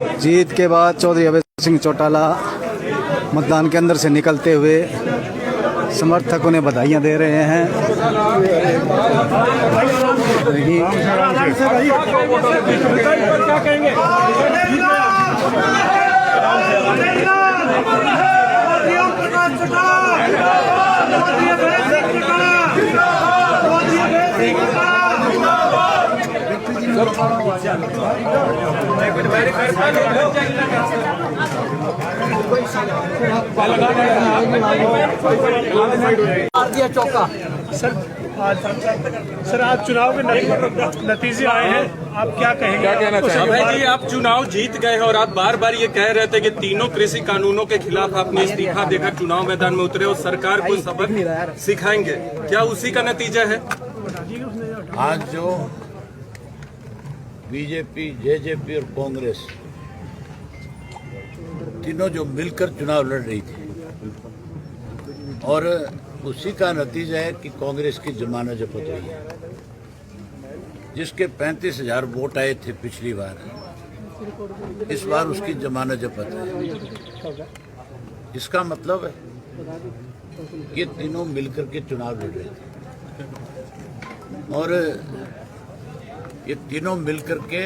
जीत के बाद चौधरी अभय सिंह चौटाला मतदान के अंदर से निकलते हुए समर्थक उन्हें बधाइयां दे रहे हैं। चौका सर आज चुनाव के नतीजे आए हैं, आप क्या कहेंगे? क्या कहना चाहेंगे? अभय जी, आप चुनाव जीत गए हैं और आप बार बार ये कह रहे थे कि तीनों कृषि कानूनों के खिलाफ आपने इस्तीफा देकर चुनाव मैदान में उतरे और सरकार को सबक सिखाएंगे, क्या उसी का नतीजा है? आज जो बीजेपी, जेजेपी और कांग्रेस तीनों जो मिलकर चुनाव लड़ रही थी और उसी का नतीजा है कि कांग्रेस की जमानत जब्त हुई है, जिसके 35,000 वोट आए थे पिछली बार, इस बार उसकी जमानत जब्त है। इसका मतलब है कि तीनों मिलकर के चुनाव लड़ रहे थे और ये तीनों मिलकर के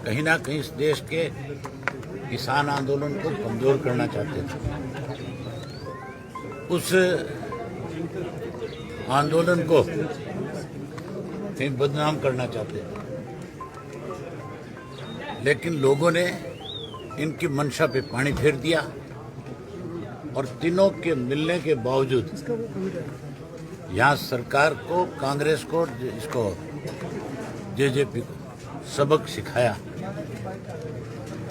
कहीं ना कहीं इस देश के किसान आंदोलन को कमजोर करना चाहते थे। उस आंदोलन को कहीं बदनाम करना चाहते थे, लेकिन लोगों ने इनकी मंशा पे पानी फेर दिया और तीनों के मिलने के बावजूद यहाँ सरकार को, कांग्रेस को, इसको जेजेपी को सबक सिखाया।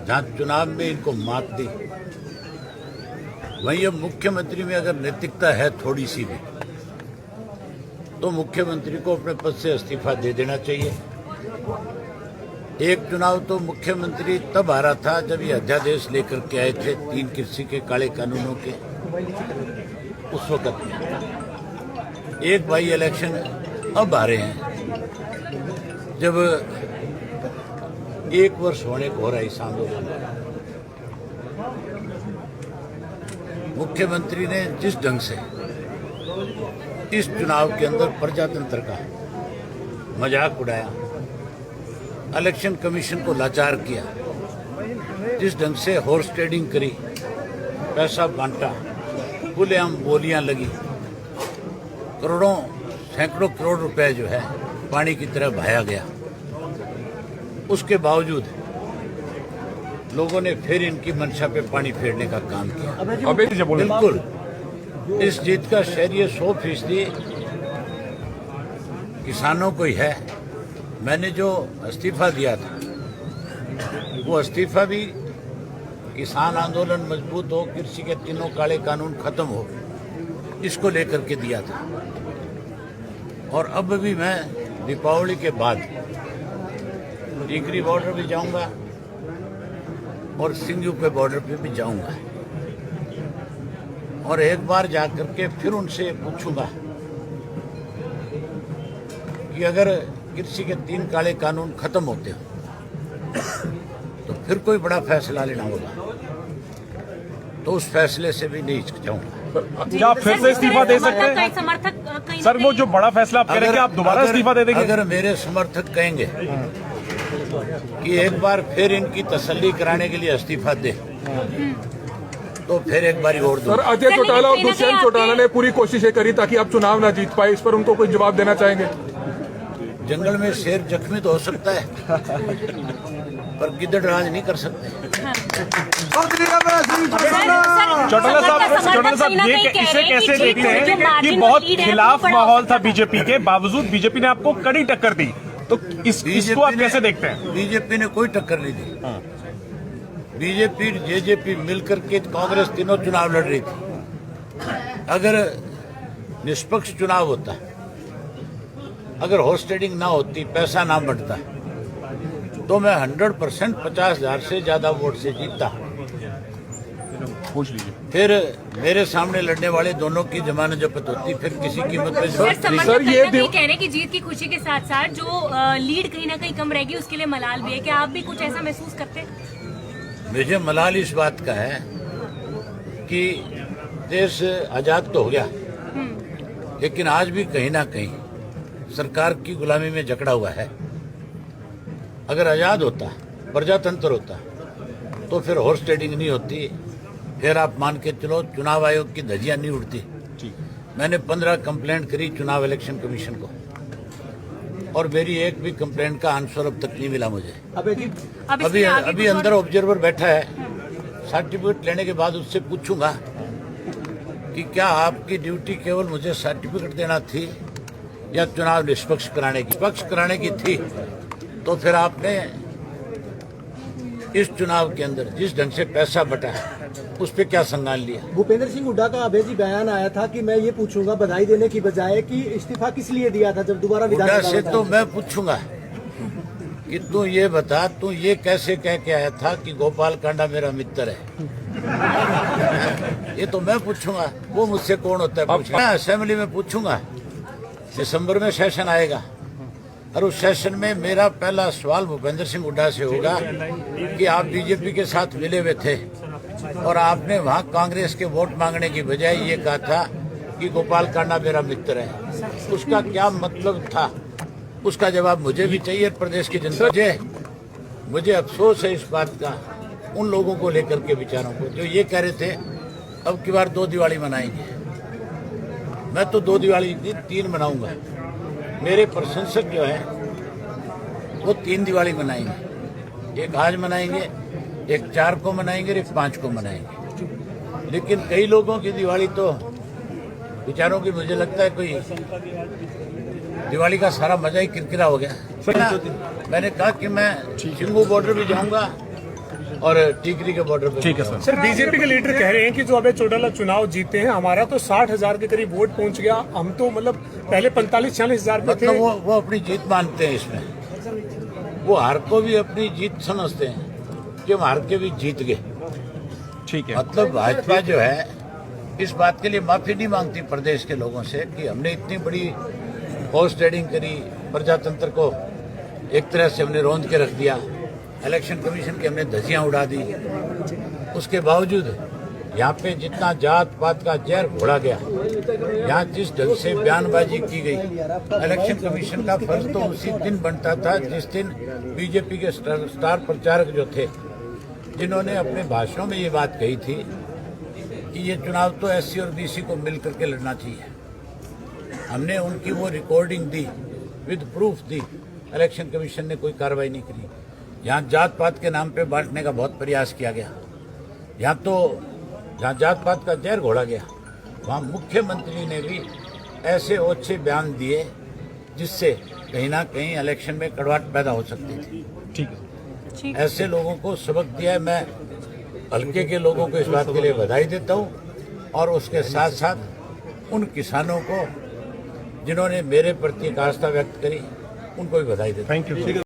जहाँ चुनाव में इनको मात दी, वहीं अब मुख्यमंत्री में अगर नैतिकता है थोड़ी सी भी, तो मुख्यमंत्री को अपने पद से इस्तीफा दे देना चाहिए। एक चुनाव तो मुख्यमंत्री तब हारा था जब ये अध्यादेश लेकर के आए थे 3 कृषि के काले कानूनों के, उस वक्त एक बाई इलेक्शन अब आ रहे हैं जब 1 वर्ष होने को हो रहा है इस आंदोलन में। मुख्यमंत्री ने जिस ढंग से इस चुनाव के अंदर प्रजातंत्र का मजाक उड़ाया, इलेक्शन कमीशन को लाचार किया, जिस ढंग से हॉर्स ट्रेडिंग करी, पैसा बांटा, खुलेआम बोलियां लगी, करोड़ों सैकड़ों करोड़ रुपए जो है पानी की तरह बहाया गया, उसके बावजूद लोगों ने फिर इनकी मंशा पे पानी फेरने का काम किया। बिल्कुल इस जीत का श्रेय 100% किसानों को ही है। मैंने जो इस्तीफा दिया था, वो इस्तीफा भी किसान आंदोलन मजबूत हो, कृषि के तीनों काले कानून खत्म हो, इसको लेकर के दिया था। और अब भी मैं दीपावली के बाद टिकरी बॉर्डर भी जाऊंगा और सिंगू पे बॉर्डर पे भी जाऊंगा और एक बार जाकर के फिर उनसे पूछूंगा कि अगर कृषि के 3 काले कानून खत्म होते हो तो फिर कोई बड़ा फैसला लेना होगा, तो उस फैसले से भी नहीं हिचकिचाऊंगा। क्या आप फिर से इस्तीफा दे सकते हैं? सर, वो जो बड़ा फैसला आप कह रहे हैं, आप दोबारा इस्तीफा दे देंगे? अगर मेरे समर्थक कहेंगे कि एक बार फिर इनकी तसल्ली कराने के लिए इस्तीफा दे, तो फिर एक बार और दो। सर, अजय चौटाला और दुष्यंत चौटाला ने पूरी कोशिशें करी ताकि आप चुनाव न जीत पाए, इस पर उनको कोई जवाब देना चाहेंगे? जंगल में शेर जख्मी तो हो सकता है, पर गिद्दड़ राज नहीं कर सकते। चौटाला साहब, ये इसे कैसे देखते हैं कि बहुत खिलाफ माहौल था बीजेपी के बावजूद बीजेपी ने आपको कड़ी टक्कर दी, तो इसको आप कैसे देखते हैं? बीजेपी ने कोई टक्कर नहीं दी। बीजेपी, जेजेपी मिलकर के कांग्रेस तीनों चुनाव लड़ रही थी। अगर निष्पक्ष चुनाव होता, अगर हॉर्स ट्रेडिंग ना होती, पैसा ना बढ़ता, तो मैं 100% 50,000 से ज्यादा वोट से जीतता। पूछ लीजिए। फिर मेरे सामने लड़ने वाले दोनों की जमानत जब्त होती, फिर किसी कीमत पे। सर ये कह रहे हैं कि जीत की खुशी के साथ साथ जो लीड कहीं ना कहीं कम रहेगी उसके लिए मलाल भी है, क्या आप भी कुछ ऐसा महसूस करते हैं? मुझे मलाल इस बात का है कि देश आजाद तो हो गया, लेकिन आज भी कहीं ना कहीं सरकार की गुलामी में जकड़ा हुआ है। अगर आजाद होता, प्रजातंत्र होता, तो फिर हॉर्स ट्रेडिंग नहीं होती, फिर आप मान के चलो चुनाव आयोग की धज्जियां नहीं उड़ती। मैंने 15 कंप्लेंट करी चुनाव इलेक्शन कमीशन को, और मेरी एक भी कंप्लेंट का आंसर अब तक नहीं मिला मुझे। अभी अंदर ऑब्जर्वर बैठा है, सर्टिफिकेट लेने के बाद उससे पूछूंगा कि क्या आपकी ड्यूटी केवल मुझे सर्टिफिकेट देना थी या चुनाव निष्पक्ष कराने की थी, तो फिर आपने इस चुनाव के अंदर जिस ढंग से पैसा बटा उस पे क्या संज्ञान लिया? भूपेंद्र सिंह हुड्डा का अभेजी बयान आया था कि मैं ये पूछूंगा बधाई देने की बजाय कि इस्तीफा किस लिए दिया था जब दोबारा हुड्डा से तो मैं पूछूंगा कि तू ये बता, तू ये कैसे कह के आया था कि गोपाल कांडा मेरा मित्र है? ये तो मैं पूछूंगा, वो मुझसे कौन होता है पूछना? मैं असेंबली में पूछूंगा, दिसंबर में सेशन आएगा, और उस सेशन में मेरा पहला सवाल भूपेंद्र सिंह हुड्डा से होगा कि आप बीजेपी के साथ मिले हुए थे और आपने वहां कांग्रेस के वोट मांगने की बजाय ये कहा था कि गोपाल कांडा मेरा मित्र है। उसका क्या मतलब था? उसका जवाब मुझे भी चाहिए, प्रदेश की जनता। मुझे अफसोस है इस बात का उन लोगों को लेकर के, विचारों को, जो ये कह रहे थे अब की बार 2 दिवाली मनाएंगे। मैं तो 2 दिवाली नहीं 3 मनाऊंगा। मेरे प्रशंसक जो है वो 3 दिवाली मनाएंगे, एक आज मनाएंगे, एक 4 को मनाएंगे, एक 5 को मनाएंगे। लेकिन कई लोगों की दिवाली तो विचारों की, मुझे लगता है कोई दिवाली का सारा मजा ही किरकिरा हो गया। मैंने कहा कि मैं चिंगू बॉर्डर भी जाऊंगा और टीकरी के बॉर्डर पे। ठीक है सर। सर, बीजेपी के लीडर कह रहे हैं कि जो अभय चौटाला चुनाव जीते हैं, हमारा तो 60,000 के करीब वोट पहुंच गया, हम तो मतलब पहले 45-46,000 पे थे। मतलब वो अपनी जीत मानते हैं इसमें, वो हार को भी अपनी जीत समझते हैं कि हम हार के भी जीत गए। ठीक है, मतलब भाजपा जो है इस बात के लिए माफी नहीं मांगती प्रदेश के लोगों से कि हमने इतनी बड़ी हॉर्स ट्रेडिंग करी, प्रजातंत्र को एक तरह से हमने रौंद के रख दिया, इलेक्शन कमीशन की हमने धज्जियां उड़ा दी। उसके बावजूद यहाँ पे जितना जात पात का जहर घोड़ा गया, यहाँ जिस ढंग से बयानबाजी की गई, इलेक्शन कमीशन का फर्ज तो उसी दिन बनता था जिस दिन बीजेपी के स्टार प्रचारक जो थे, जिन्होंने अपने भाषणों में ये बात कही थी कि ये चुनाव तो एससी और बीसी को मिल करके लड़ना चाहिए। हमने उनकी वो recording the, with proof the, election commission ने कोई कार्रवाई नहीं करी। यहाँ जात पात के नाम पे बांटने का बहुत प्रयास किया गया। यहाँ तो जहाँ जात पात का जहर घोड़ा गया, वहाँ मुख्यमंत्री ने भी ऐसे ओछे बयान दिए जिससे कहीं ना कहीं इलेक्शन में कड़वाहट पैदा हो सकती थी। ठीक है। ऐसे लोगों को सबक दिया है। मैं हल्के के लोगों को इस बात के लिए बधाई देता हूँ, और उसके साथ साथ उन किसानों को जिन्होंने मेरे प्रति एक आस्था व्यक्त करी, उनको भी बधाई देता हूँ। Thank you.